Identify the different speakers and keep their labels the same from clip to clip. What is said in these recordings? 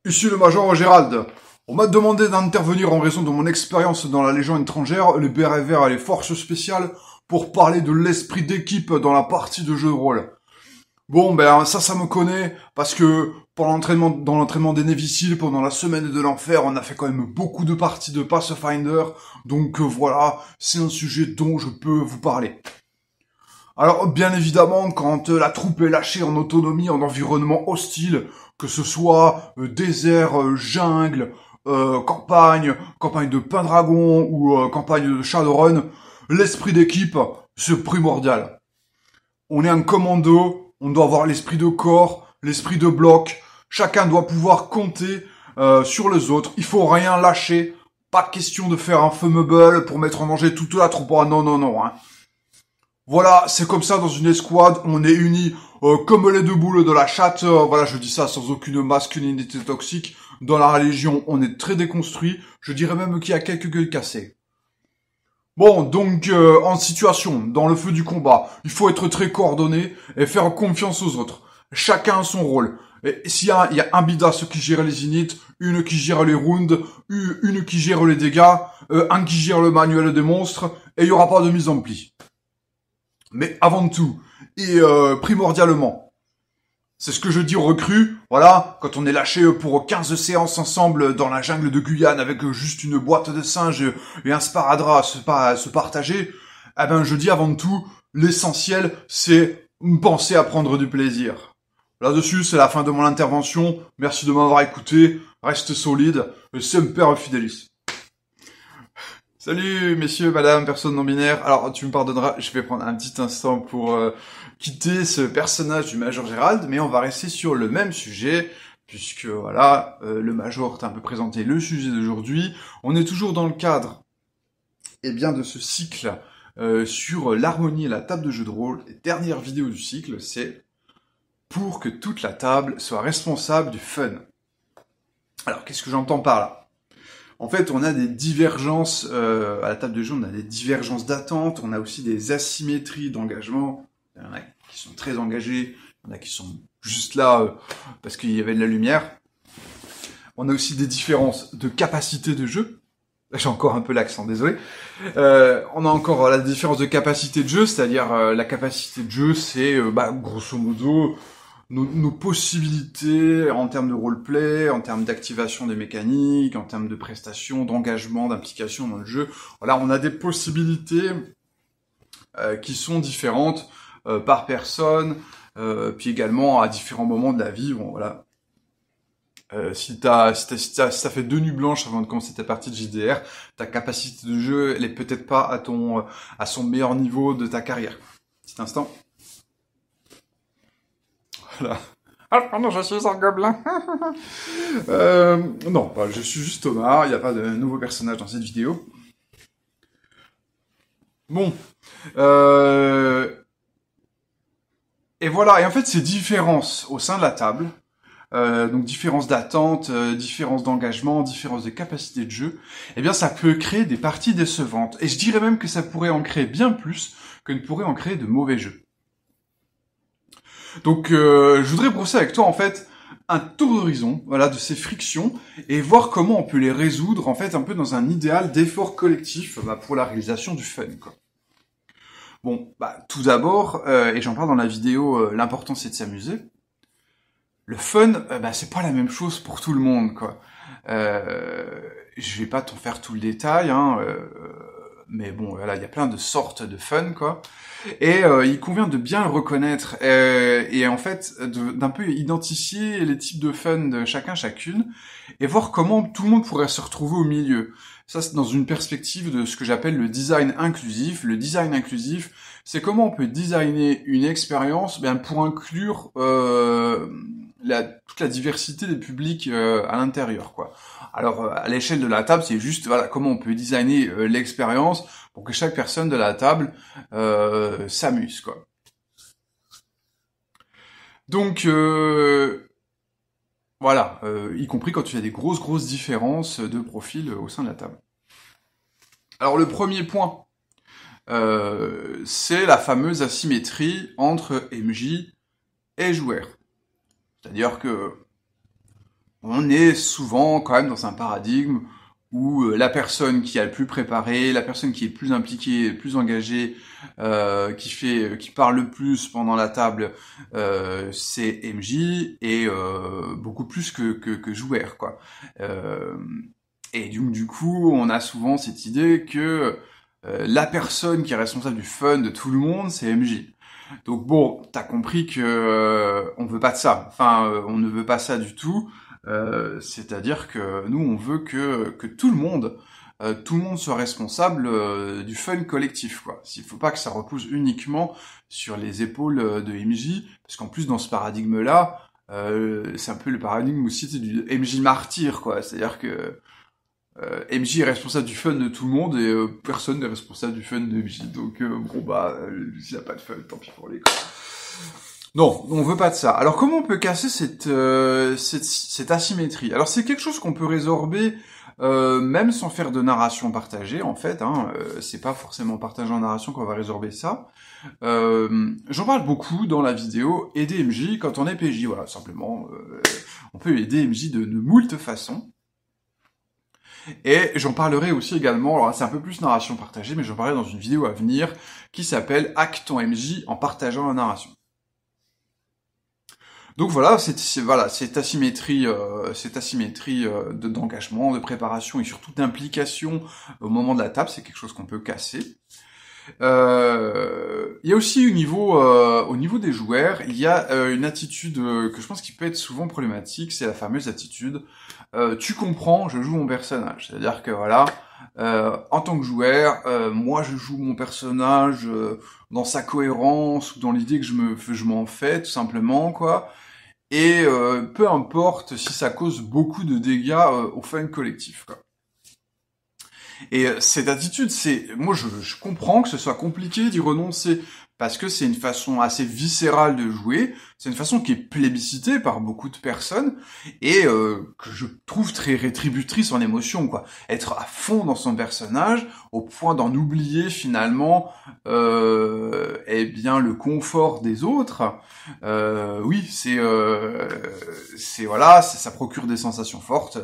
Speaker 1: Ici le Major Gérald. On m'a demandé d'intervenir en raison de mon expérience dans la Légion étrangère, les bérets verts et les forces spéciales, pour parler de l'esprit d'équipe dans la partie de jeu de rôle. Bon, ben ça me connaît, parce que dans l'entraînement des Navy Seals, pendant la semaine de l'enfer, on a fait quand même beaucoup de parties de Pathfinder, donc voilà, c'est un sujet dont je peux vous parler. Alors, bien évidemment, quand la troupe est lâchée en autonomie, en environnement hostile, que ce soit désert, jungle, campagne de Pendragon ou campagne de Shadowrun, l'esprit d'équipe, c'est primordial. On est un commando, on doit avoir l'esprit de corps, l'esprit de bloc, chacun doit pouvoir compter sur les autres, il faut rien lâcher, pas question de faire un feu meuble pour mettre en danger toute la troupe, ah non, non, non, hein. Voilà, c'est comme ça dans une escouade, on est unis comme les deux boules de la chatte. Voilà, je dis ça sans aucune masculinité toxique. Dans la Légion, on est très déconstruit. Je dirais même qu'il y a quelques gueules cassées. Bon, donc en situation, dans le feu du combat, il faut être très coordonné et faire confiance aux autres. Chacun a son rôle. Et il y a un bidas qui gère les inits, une qui gère les rounds, une qui gère les dégâts, un qui gère le manuel des monstres, et il y aura pas de mise en pli. Mais avant tout, et primordialement, c'est ce que je dis aux recrues, voilà, quand on est lâché pour 15 séances ensemble dans la jungle de Guyane avec juste une boîte de singes et un sparadrap à se partager, eh ben je dis avant tout, l'essentiel c'est penser à prendre du plaisir. Là-dessus, c'est la fin de mon intervention, merci de m'avoir écouté, reste solide, semper fidelis. Salut messieurs, madame, personnes non binaires. Alors tu me pardonneras, je vais prendre un petit instant pour quitter ce personnage du Major Gérald, mais on va rester sur le même sujet, puisque voilà, le Major t'a un peu présenté le sujet d'aujourd'hui. On est toujours dans le cadre de ce cycle sur l'harmonie et la table de jeu de rôle. Et dernière vidéo du cycle, c'est pour que toute la table soit responsable du fun. Alors qu'est-ce que j'entends par là ? En fait, on a des divergences à la table de jeu, on a des divergences d'attente, on a aussi des asymétries d'engagement. Il y en a qui sont très engagés, il y en a qui sont juste là parce qu'il y avait de la lumière. On a aussi des différences de capacité de jeu. J'ai encore un peu l'accent, désolé. On a encore la différence de capacité de jeu, c'est-à-dire la capacité de jeu, c'est grosso modo nos possibilités en termes de roleplay, en termes d'activation des mécaniques, en termes de prestations, d'engagement, d'implication dans le jeu. Voilà, on a des possibilités qui sont différentes par personne, puis également à différents moments de la vie. Bon, voilà. Si t'as fait 2 nuits blanches avant de commencer ta partie de JDR, ta capacité de jeu, elle est peut-être pas à son meilleur niveau de ta carrière. Petit instant. Voilà. Ah, pardon, je suis un gobelin. Non, je suis juste Thomas, il n'y a pas de nouveau personnage dans cette vidéo. Bon. Et voilà, et en fait, ces différences au sein de la table, donc différences d'attente, différences d'engagement, différences de capacité de jeu, eh bien ça peut créer des parties décevantes. Et je dirais même que ça pourrait en créer bien plus que ne pourrait en créer de mauvais jeux. Donc je voudrais brosser avec toi en fait un tour d'horizon, voilà, de ces frictions et voir comment on peut les résoudre en fait un peu dans un idéal d'effort collectif pour la réalisation du fun, quoi. Bon, tout d'abord, et j'en parle dans la vidéo, l'important c'est de s'amuser. Le fun, c'est pas la même chose pour tout le monde, quoi. Je vais pas t'en faire tout le détail, hein, mais bon, voilà, il y a plein de sortes de fun, quoi. Et il convient de bien le reconnaître et en fait d'un peu identifier les types de fun de chacune et voir comment tout le monde pourrait se retrouver au milieu. Ça, c'est dans une perspective de ce que j'appelle le design inclusif. Le design inclusif, c'est comment on peut designer une expérience pour inclure toute la diversité des publics à l'intérieur, quoi. Alors, à l'échelle de la table, c'est juste voilà comment on peut designer l'expérience pour que chaque personne de la table s'amuse, quoi. Donc, voilà, y compris quand il y a des grosses différences de profil au sein de la table. Alors, le premier point, c'est la fameuse asymétrie entre MJ et joueur. C'est-à-dire que on est souvent quand même dans un paradigme où la personne qui a le plus préparé, la personne qui est le plus impliquée, le plus engagée, qui parle le plus pendant la table, c'est MJ et beaucoup plus que joueur, quoi. Et donc du coup, on a souvent cette idée que la personne qui est responsable du fun de tout le monde, c'est MJ. Donc bon, t'as compris que on veut pas de ça. Enfin, on ne veut pas ça du tout. C'est-à-dire que nous, on veut que tout le monde soit responsable du fun collectif, quoi. S'il faut pas que ça repose uniquement sur les épaules de MJ, parce qu'en plus dans ce paradigme-là, c'est un peu le paradigme aussi du MJ martyr, quoi. C'est-à-dire que MJ est responsable du fun de tout le monde et personne n'est responsable du fun de MJ. Donc bon bah, s'il n'y a pas de fun, tant pis pour les quoi. Non, on veut pas de ça. Alors comment on peut casser cette asymétrie? Alors c'est quelque chose qu'on peut résorber même sans faire de narration partagée en fait. C'est pas forcément partagé en narration qu'on va résorber ça. J'en parle beaucoup dans la vidéo aider MJ quand on est PJ. Voilà, simplement, on peut aider MJ de moult façons. Et j'en parlerai aussi également, alors c'est un peu plus narration partagée, mais j'en parlerai dans une vidéo à venir qui s'appelle Hack ton MJ en partageant la narration. Donc voilà, cette asymétrie d'engagement, de préparation et surtout d'implication au moment de la table, c'est quelque chose qu'on peut casser. Il y a aussi au niveau des joueurs, il y a une attitude que je pense qui peut être souvent problématique, c'est la fameuse attitude tu comprends, je joue mon personnage. C'est-à-dire que voilà, en tant que joueur, moi je joue mon personnage dans sa cohérence ou dans l'idée que je m'en fais tout simplement quoi. Et peu importe si ça cause beaucoup de dégâts au fun collectif quoi. Et cette attitude, moi je comprends que ce soit compliqué d'y renoncer parce que c'est une façon assez viscérale de jouer, c'est une façon qui est plébiscitée par beaucoup de personnes et que je trouve très rétributrice en émotion quoi. Être à fond dans son personnage au point d'en oublier finalement eh bien le confort des autres. Oui, c'est voilà, ça procure des sensations fortes,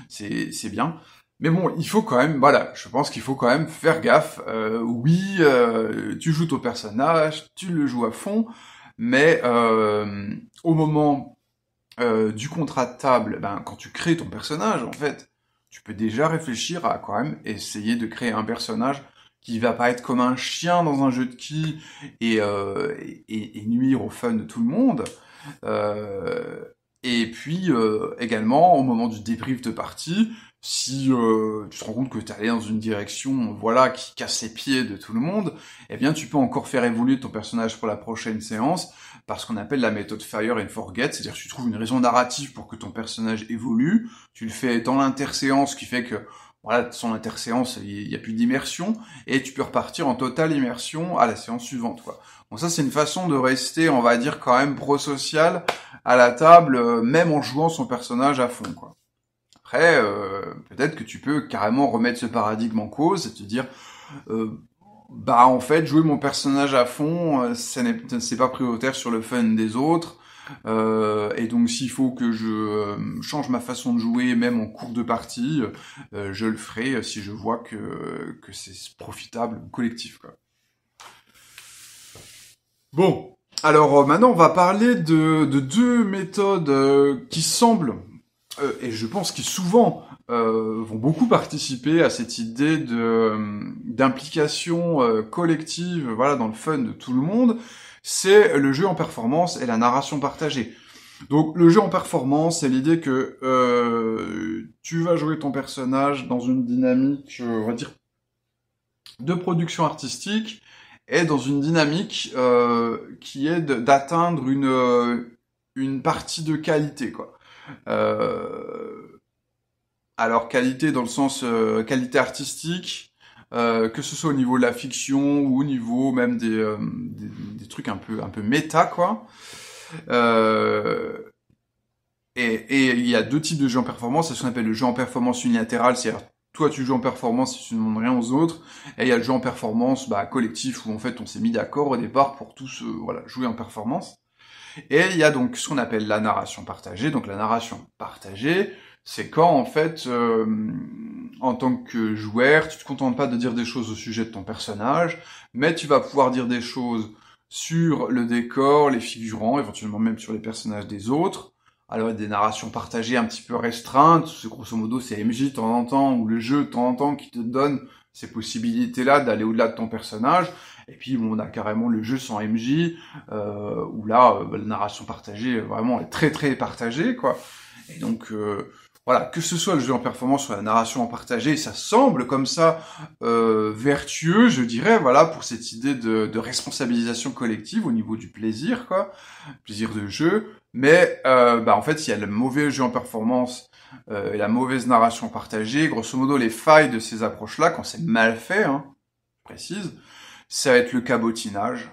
Speaker 1: c'est bien. Mais bon, il faut quand même, voilà, je pense qu'il faut quand même faire gaffe. Oui, tu joues ton personnage, tu le joues à fond, mais au moment du contrat de table, ben, quand tu crées ton personnage, en fait, tu peux déjà réfléchir à quand même essayer de créer un personnage qui va pas être comme un chien dans un jeu de quilles et nuire au fun de tout le monde. Et puis également au moment du débrief de partie, si tu te rends compte que t'es allé dans une direction voilà qui casse les pieds de tout le monde, eh bien tu peux encore faire évoluer ton personnage pour la prochaine séance par ce qu'on appelle la méthode Fire and Forget, c'est-à-dire que tu trouves une raison narrative pour que ton personnage évolue, tu le fais dans l'interséance, ce qui fait que voilà, sans l'interséance, il y a plus d'immersion, et tu peux repartir en totale immersion à la séance suivante, quoi. Donc ça, c'est une façon de rester, on va dire, quand même pro-social à la table, même en jouant son personnage à fond, quoi. Après, peut-être que tu peux carrément remettre ce paradigme en cause et te dire, bah en fait, jouer mon personnage à fond, c'est pas prioritaire sur le fun des autres. Et donc s'il faut que je change ma façon de jouer, même en cours de partie, je le ferai si je vois que c'est profitable ou collectif, quoi. Bon, alors maintenant on va parler de deux méthodes qui semblent, et je pense qui souvent vont beaucoup participer à cette idée d'implication collective, voilà, dans le fun de tout le monde. C'est le jeu en performance et la narration partagée. Donc le jeu en performance, c'est l'idée que tu vas jouer ton personnage dans une dynamique, on va dire, de production artistique et dans une dynamique qui est d'atteindre une partie de qualité, quoi. Alors qualité dans le sens qualité artistique, que ce soit au niveau de la fiction ou au niveau même des trucs un peu méta quoi. Et il y a deux types de jeux en performance, c'est ce qu'on appelle le jeu en performance unilatéral, c'est-à-dire toi tu joues en performance et tu ne demandes rien aux autres, et il y a le jeu en performance collectif où en fait on s'est mis d'accord au départ pour tous voilà jouer en performance. Et il y a donc ce qu'on appelle la narration partagée. Donc la narration partagée, c'est quand en fait, en tant que joueur, tu te contentes pas de dire des choses au sujet de ton personnage, mais tu vas pouvoir dire des choses sur le décor, les figurants, éventuellement même sur les personnages des autres. Alors des narrations partagées un petit peu restreintes, c'est grosso modo c'est MJ de temps en temps, ou le jeu de temps en temps qui te donne ces possibilités-là d'aller au-delà de ton personnage. Et puis bon, on a carrément le jeu sans MJ, où là, la narration partagée vraiment est très très partagée, quoi. Et donc voilà, que ce soit le jeu en performance ou la narration en partagée, ça semble comme ça vertueux, je dirais, voilà, pour cette idée de responsabilisation collective au niveau du plaisir, quoi, plaisir de jeu. Mais en fait, il y a le mauvais jeu en performance et la mauvaise narration partagée. Grosso modo, les failles de ces approches-là, quand c'est mal fait, hein, je précise, ça va être le cabotinage,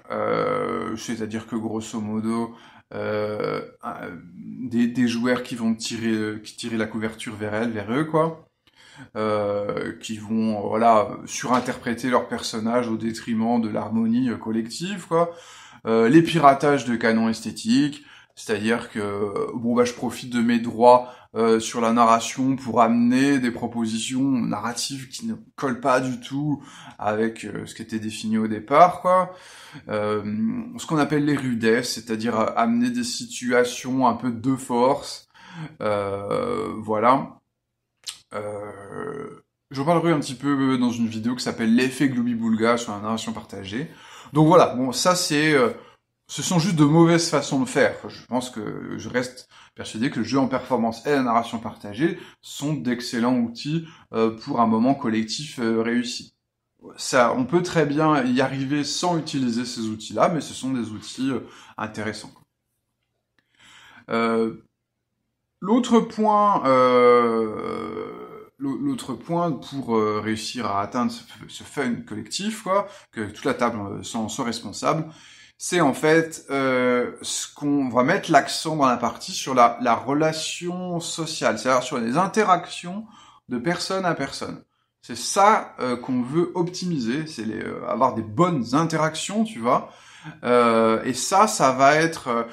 Speaker 1: c'est-à-dire que grosso modo, des joueurs qui vont tirer la couverture vers eux, quoi, qui vont voilà surinterpréter leur personnage au détriment de l'harmonie collective, quoi. Les piratages de canons esthétiques, c'est-à-dire que bon bah je profite de mes droits sur la narration pour amener des propositions narratives qui ne collent pas du tout avec ce qui était défini au départ, quoi. Ce qu'on appelle les rudesses, c'est-à-dire amener des situations un peu de force, voilà. J'en parlerai un petit peu dans une vidéo qui s'appelle l'effet Glooby-Boulga sur la narration partagée. Donc voilà, bon ça c'est, ce sont juste de mauvaises façons de faire. Je pense que je reste persuadé que le jeu en performance et la narration partagée sont d'excellents outils pour un moment collectif réussi. Ça, on peut très bien y arriver sans utiliser ces outils-là, mais ce sont des outils intéressants. L'autre point pour réussir à atteindre ce fun collectif, quoi, que toute la table soit responsable, c'est en fait ce qu'on va mettre l'accent dans la partie sur la relation sociale, c'est-à-dire sur les interactions de personne à personne. C'est ça qu'on veut optimiser, c'est avoir des bonnes interactions, tu vois. Et ça va être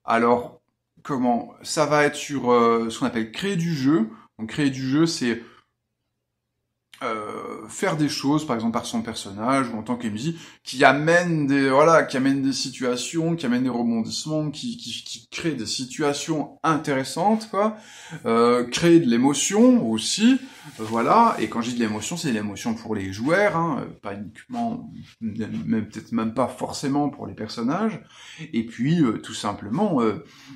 Speaker 1: alors comment ça va être sur ce qu'on appelle créer du jeu. Donc créer du jeu, c'est faire des choses, par exemple par son personnage ou en tant qu'MJ, qui amènent des situations, qui amènent des rebondissements, qui créent des situations intéressantes, quoi. Créer de l'émotion aussi, voilà. Et quand je dis de l'émotion, c'est de l'émotion pour les joueurs, hein, pas uniquement, même peut-être même pas forcément pour les personnages. Et puis tout simplement,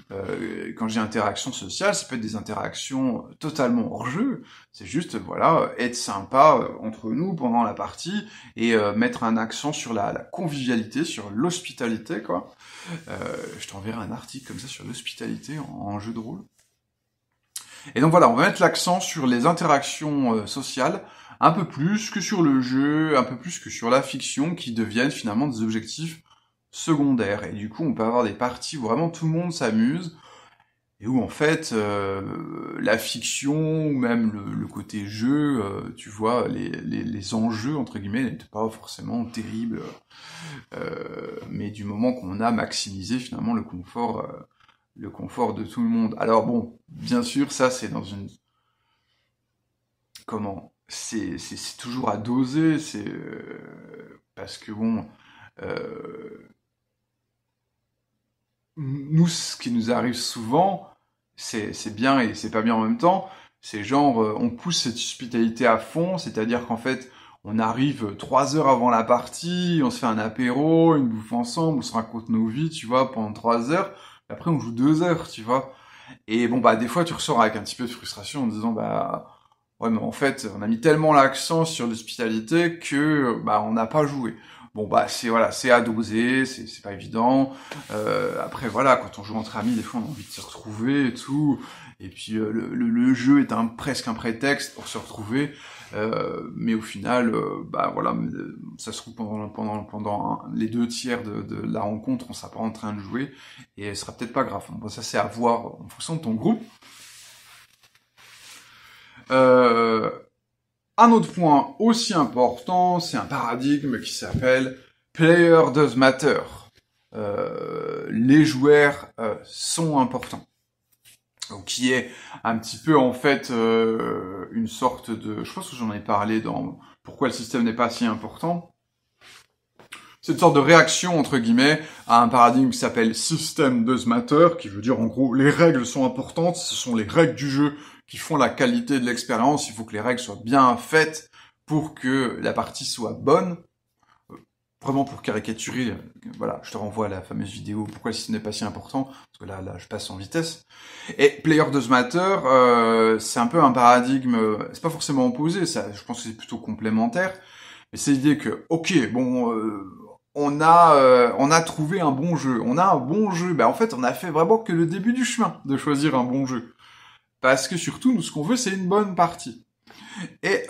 Speaker 1: quand j'ai interaction sociale, ça peut être des interactions totalement hors jeu. C'est juste, voilà, être sympa entre nous pendant la partie et mettre un accent sur la convivialité, sur l'hospitalité, quoi. Je t'enverrai un article comme ça sur l'hospitalité en jeu de rôle. Et donc voilà, on va mettre l'accent sur les interactions sociales, un peu plus que sur le jeu, un peu plus que sur la fiction, qui deviennent finalement des objectifs secondaires. Et du coup, on peut avoir des parties où vraiment tout le monde s'amuse, et où en fait la fiction ou même le côté jeu, tu vois, les enjeux entre guillemets n'étaient pas forcément terribles, mais du moment qu'on a maximisé finalement le confort de tout le monde. Alors bon, bien sûr, ça c'est dans une c'est toujours à doser, c'est parce que bon. Nous, ce qui nous arrive souvent, c'est bien et c'est pas bien en même temps. C'est genre, on pousse cette hospitalité à fond, c'est-à-dire qu'en fait, on arrive 3 heures avant la partie, on se fait un apéro, une bouffe ensemble, on se raconte nos vies, tu vois, pendant 3 heures. Et après, on joue 2 heures, tu vois. Et bon, bah, des fois, tu ressors avec un petit peu de frustration en disant, bah, ouais, mais en fait, on a mis tellement l'accent sur l'hospitalité que, bah, on n'a pas joué. Bon bah c'est à doser, c'est pas évident. Après voilà, quand on joue entre amis, des fois on a envie de se retrouver et tout. Et puis le jeu est presque un prétexte pour se retrouver. Mais au final, bah voilà, ça se trouve pendant les 2 tiers de la rencontre, on sera pas en train de jouer et ce sera peut-être pas grave. Bon, ça c'est à voir en fonction de ton groupe. Un autre point aussi important, c'est un paradigme qui s'appelle Player Does Matter. les joueurs sont importants. Donc qui est un petit peu en fait une sorte de... Je pense que j'en ai parlé dans Pourquoi le système n'est pas si important. C'est une sorte de réaction, entre guillemets, à un paradigme qui s'appelle System Does Matter, qui veut dire en gros, les règles sont importantes, ce sont les règles du jeu qui font la qualité de l'expérience, il faut que les règles soient bien faites pour que la partie soit bonne. Vraiment pour caricaturer, voilà, je te renvoie à la fameuse vidéo « Pourquoi le système n'est pas si important ?» parce que là, je passe en vitesse. Et Player Does Matter, c'est un peu un paradigme, c'est pas forcément opposé, ça, je pense que c'est plutôt complémentaire, mais c'est l'idée que, ok, bon, on a trouvé un bon jeu, on a un bon jeu, ben en fait, on a fait vraiment que le début du chemin de choisir un bon jeu. Parce que surtout, nous, ce qu'on veut, c'est une bonne partie. Et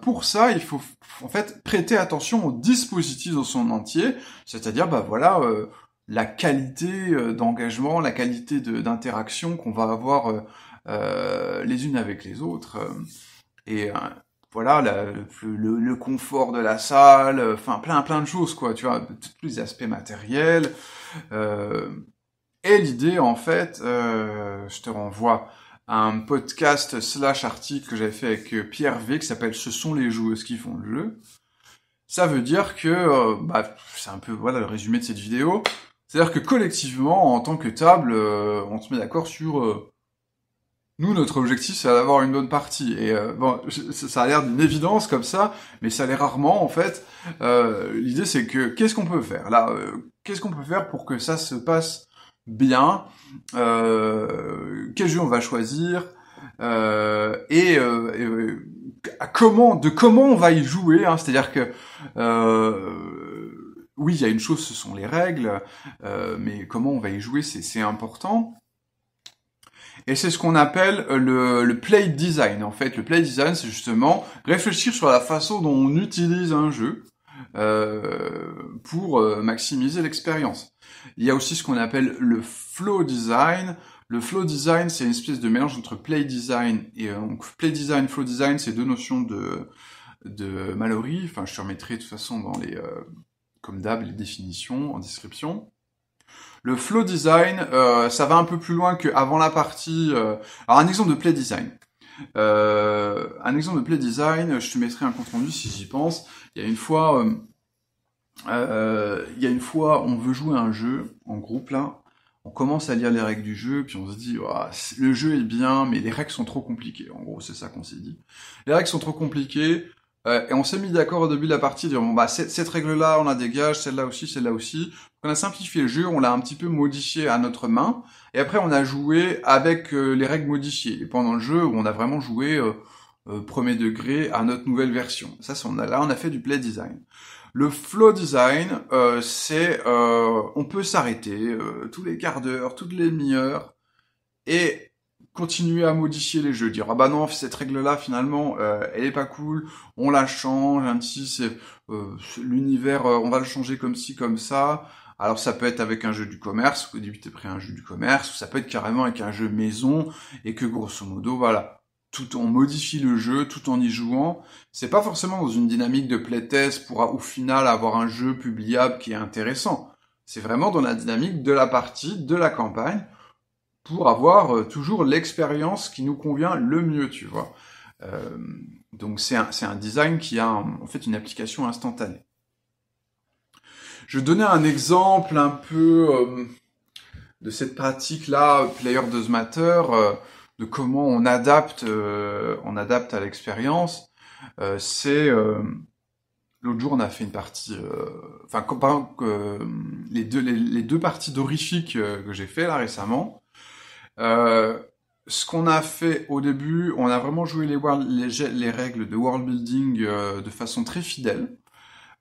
Speaker 1: pour ça, il faut en fait prêter attention au dispositif dans son entier, c'est-à-dire bah voilà la qualité d'engagement, la qualité d'interaction qu'on va avoir les unes avec les autres, et voilà le confort de la salle, enfin plein de choses quoi, tu vois, tous les aspects matériels. Et l'idée en fait, je te renvoie un podcast / article que j'avais fait avec Pierre V qui s'appelle « Ce sont les joueuses qui font le jeu ». Ça veut dire que, c'est un peu voilà le résumé de cette vidéo, c'est-à-dire que collectivement, en tant que table, on se met d'accord sur... nous, notre objectif, c'est d'avoir une bonne partie. Et bon, ça a l'air d'une évidence comme ça, mais ça l'est rarement en fait. L'idée, c'est que, qu'est-ce qu'on peut faire là qu'est-ce qu'on peut faire pour que ça se passe bien, quel jeu on va choisir, comment on va y jouer, hein, c'est-à-dire que oui, il y a une chose, ce sont les règles, mais comment on va y jouer, c'est important. Et c'est ce qu'on appelle le play design. En fait, le play design, c'est justement réfléchir sur la façon dont on utilise un jeu pour maximiser l'expérience. Il y a aussi ce qu'on appelle le flow design. Le flow design, c'est une espèce de mélange entre play design et donc play design, flow design, c'est deux notions de Mallory. Enfin, je te remettrai de toute façon dans les comme d'hab les définitions en description. Le flow design, ça va un peu plus loin qu'avant la partie. Alors un exemple de play design. Un exemple de play design, je te mettrai un compte rendu si j'y pense. Il y a une fois, on veut jouer à un jeu en groupe là. On commence à lire les règles du jeu, puis on se dit, oh, le jeu est bien, mais les règles sont trop compliquées. En gros, c'est ça qu'on s'est dit. Les règles sont trop compliquées, et on s'est mis d'accord au début de la partie, de dire, bon, bah, cette règle-là, on la dégage, celle-là aussi, celle-là aussi. On a simplifié le jeu, on l'a un petit peu modifié à notre main, et après, on a joué avec les règles modifiées. Et pendant le jeu, on a vraiment joué premier degré à notre nouvelle version. Ça, là, on a fait du play design. Le flow design, c'est on peut s'arrêter tous les quarts d'heure, toutes les demi-heures, et continuer à modifier les jeux. Dire, ah bah non, cette règle-là, finalement, elle est pas cool, on la change, un petit, c'est l'univers, on va le changer comme ci, comme ça. Alors ça peut être avec un jeu du commerce, au début t'es pris un jeu du commerce, ou ça peut être carrément avec un jeu maison, et que grosso modo, voilà, on modifie le jeu tout en y jouant. C'est pas forcément dans une dynamique de playtest pour au final avoir un jeu publiable qui est intéressant. C'est vraiment dans la dynamique de la partie, de la campagne, pour avoir toujours l'expérience qui nous convient le mieux, tu vois. Donc c'est un design qui a en fait une application instantanée. Je vais donner un exemple un peu de cette pratique-là, Player Does Matter, de comment on adapte à l'expérience. L'autre jour on a fait une partie, les deux parties d'Horrifique que j'ai fait là récemment. Ce qu'on a fait au début, on a vraiment joué les règles de world building de façon très fidèle,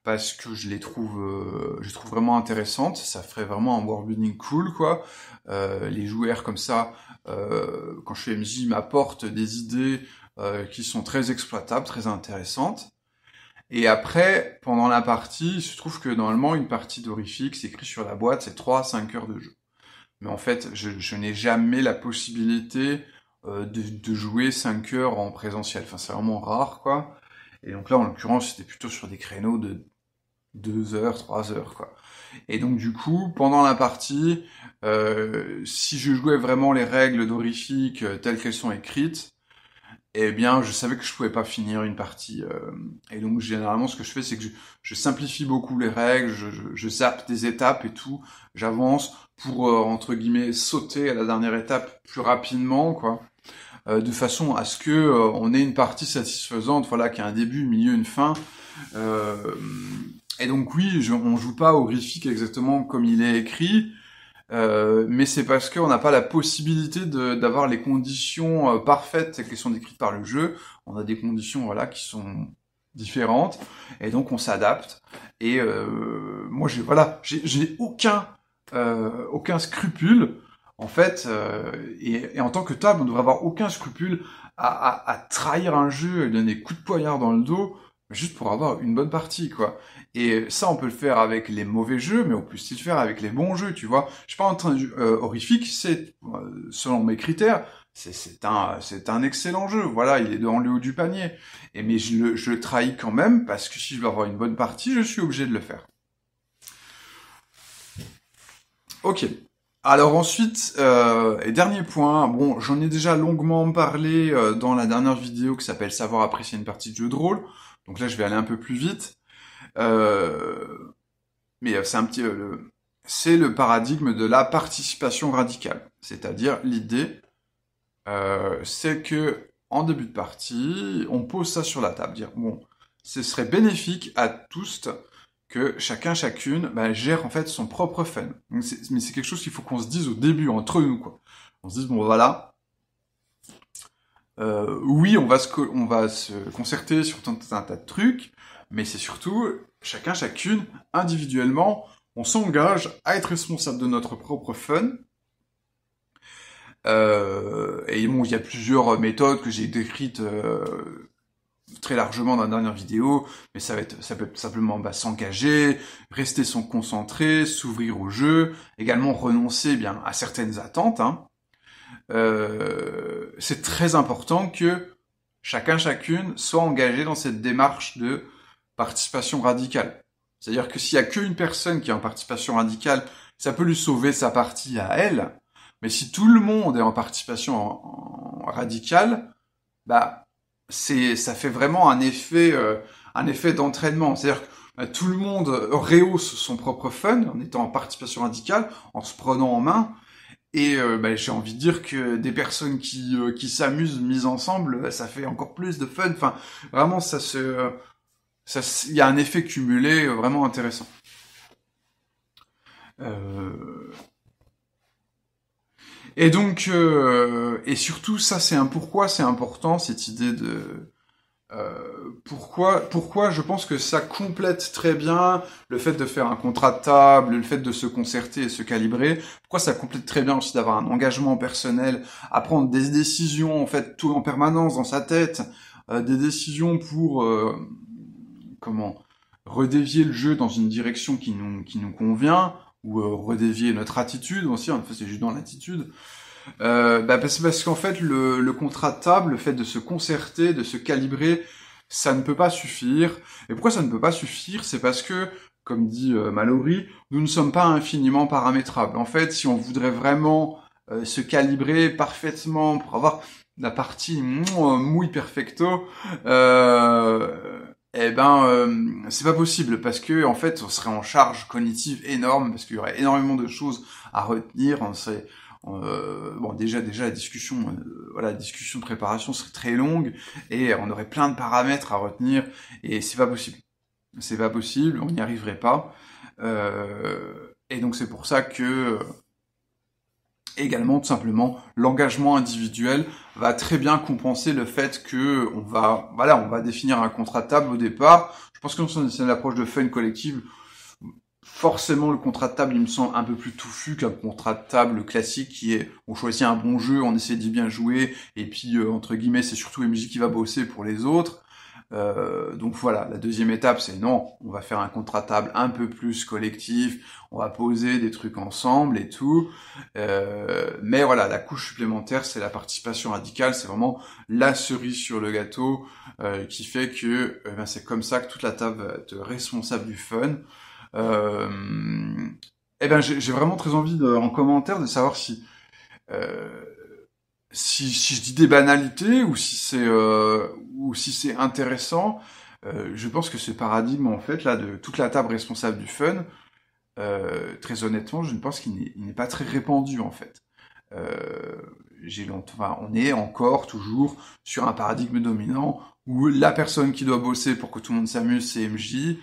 Speaker 1: parce que je les trouve vraiment intéressantes. Ça ferait vraiment un world building cool, quoi. Les joueurs comme ça, quand je suis MJ, m'apportent des idées qui sont très exploitables, très intéressantes. Et après, pendant la partie, il se trouve que normalement, une partie d'Horrifique, c'est écrit sur la boîte, c'est 3 à 5 heures de jeu. Mais en fait, je n'ai jamais la possibilité de jouer 5 heures en présentiel. Enfin, c'est vraiment rare, quoi. Et donc là, en l'occurrence, c'était plutôt sur des créneaux de 2 heures, 3 heures, quoi. Et donc du coup, pendant la partie, si je jouais vraiment les règles d'Horrifique telles qu'elles sont écrites, eh bien, je savais que je pouvais pas finir une partie. Et donc, généralement, ce que je fais, c'est que je simplifie beaucoup les règles, je zappe des étapes et tout, j'avance pour, entre guillemets, sauter à la dernière étape plus rapidement, quoi, de façon à ce que on ait une partie satisfaisante, voilà, qui a un début, une milieu, une fin. Euh, et donc, oui, on joue pas horrifique exactement comme il est écrit, mais c'est parce qu'on n'a pas la possibilité d'avoir les conditions parfaites qui sont décrites par le jeu. On a des conditions voilà qui sont différentes et donc on s'adapte. Et moi j'ai aucun scrupule en fait et en tant que table on devrait avoir aucun scrupule à trahir un jeu et donner des coups de poignard dans le dos juste pour avoir une bonne partie, quoi. Et ça, on peut le faire avec les mauvais jeux, mais on peut aussi le faire avec les bons jeux, tu vois. Je suis pas en train de... Horrifique, c'est, selon mes critères, c'est un excellent jeu. Voilà, il est dans le haut du panier. Mais je le trahis quand même, parce que si je veux avoir une bonne partie, je suis obligé de le faire. Ok. Alors ensuite, et dernier point, bon, j'en ai déjà longuement parlé dans la dernière vidéo qui s'appelle Savoir apprécier une partie de jeu de rôle. Donc là, je vais aller un peu plus vite. Mais c'est un petit, c'est le paradigme de la participation radicale. C'est-à-dire l'idée, c'est que en début de partie, on pose ça sur la table, dire bon, ce serait bénéfique à tous que chacune gère en fait son propre fun. Mais c'est quelque chose qu'il faut qu'on se dise au début entre nous, quoi. On se dise bon voilà. Oui, on va se concerter sur tout un tas de trucs, mais c'est surtout chacune, individuellement, on s'engage à être responsable de notre propre fun. Et bon, il y a plusieurs méthodes que j'ai décrites très largement dans la dernière vidéo, mais ça peut être simplement s'engager, rester concentré, s'ouvrir au jeu, également renoncer bien à certaines attentes. Hein. C'est très important que chacune soit engagée dans cette démarche de participation radicale. C'est-à-dire que s'il y a qu'une personne qui est en participation radicale, ça peut lui sauver sa partie à elle, mais si tout le monde est en participation radicale, ça fait vraiment un effet d'entraînement. C'est-à-dire que tout le monde rehausse son propre fun en étant en participation radicale, en se prenant en main, et j'ai envie de dire que des personnes qui s'amusent mises ensemble, ça fait encore plus de fun. Enfin, vraiment, il y a un effet cumulé vraiment intéressant. Et donc, et surtout, ça, pourquoi c'est important, cette idée de... pourquoi je pense que ça complète très bien le fait de faire un contrat de table, le fait de se concerter et se calibrer. Pourquoi ça complète très bien aussi d'avoir un engagement personnel, à prendre des décisions en fait tout en permanence dans sa tête, des décisions pour redévier le jeu dans une direction qui nous convient, ou redévier notre attitude aussi. En fait, c'est juste dans l'attitude. Parce qu'en fait, le contrat de table, le fait de se concerter, de se calibrer, ça ne peut pas suffire. Et pourquoi ça ne peut pas suffire? C'est parce que, comme dit Mallory, nous ne sommes pas infiniment paramétrables. En fait, si on voudrait vraiment se calibrer parfaitement pour avoir la partie mouille perfecto, c'est pas possible parce que en fait, on serait en charge cognitive énorme parce qu'il y aurait énormément de choses à retenir. Déjà la discussion, la discussion de préparation serait très longue et on aurait plein de paramètres à retenir et c'est pas possible. C'est pas possible, on n'y arriverait pas. Et donc c'est pour ça que également, tout simplement, l'engagement individuel va très bien compenser le fait que on va définir un contrat de table au départ. Je pense que c'est une approche de fun collective. Forcément, le contrat de table, il me semble un peu plus touffu qu'un contrat de table classique qui est, on choisit un bon jeu, on essaie d'y bien jouer, et puis, entre guillemets, c'est surtout la musique qui va bosser pour les autres. Donc voilà, la deuxième étape, c'est non, on va faire un contrat table un peu plus collectif, on va poser des trucs ensemble et tout. Mais voilà, la couche supplémentaire, c'est la participation radicale, c'est vraiment la cerise sur le gâteau qui fait que c'est comme ça que toute la table va être responsable du fun. J'ai vraiment très envie en commentaire de savoir euh, si je dis des banalités ou si c'est intéressant. Je pense que ce paradigme en fait là de toute la table responsable du fun, très honnêtement, je ne pense qu'il n'est pas très répandu en fait. Euh, on est encore toujours sur un paradigme dominant où la personne qui doit bosser pour que tout le monde s'amuse, c'est MJ,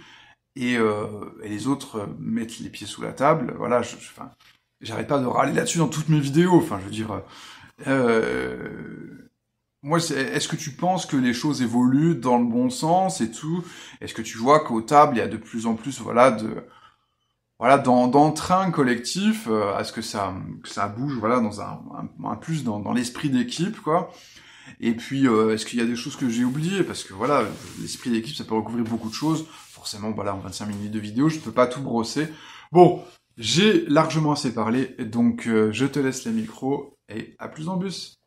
Speaker 1: et les autres mettent les pieds sous la table. Voilà, j'arrête pas de râler là-dessus dans toutes mes vidéos. Enfin, je veux dire, moi, est-ce que tu penses que les choses évoluent dans le bon sens et tout? Est-ce que tu vois qu'aux tables, il y a de plus en plus, d'entrain collectif, à ce que ça bouge, voilà, dans un plus dans l'esprit d'équipe, quoi. Et puis, est-ce qu'il y a des choses que j'ai oubliées? Parce que voilà, l'esprit d'équipe, ça peut recouvrir beaucoup de choses. Forcément, voilà, en 25 minutes de vidéo, je peux pas tout brosser. Bon, j'ai largement assez parlé, donc je te laisse les micros, et à plus en bus.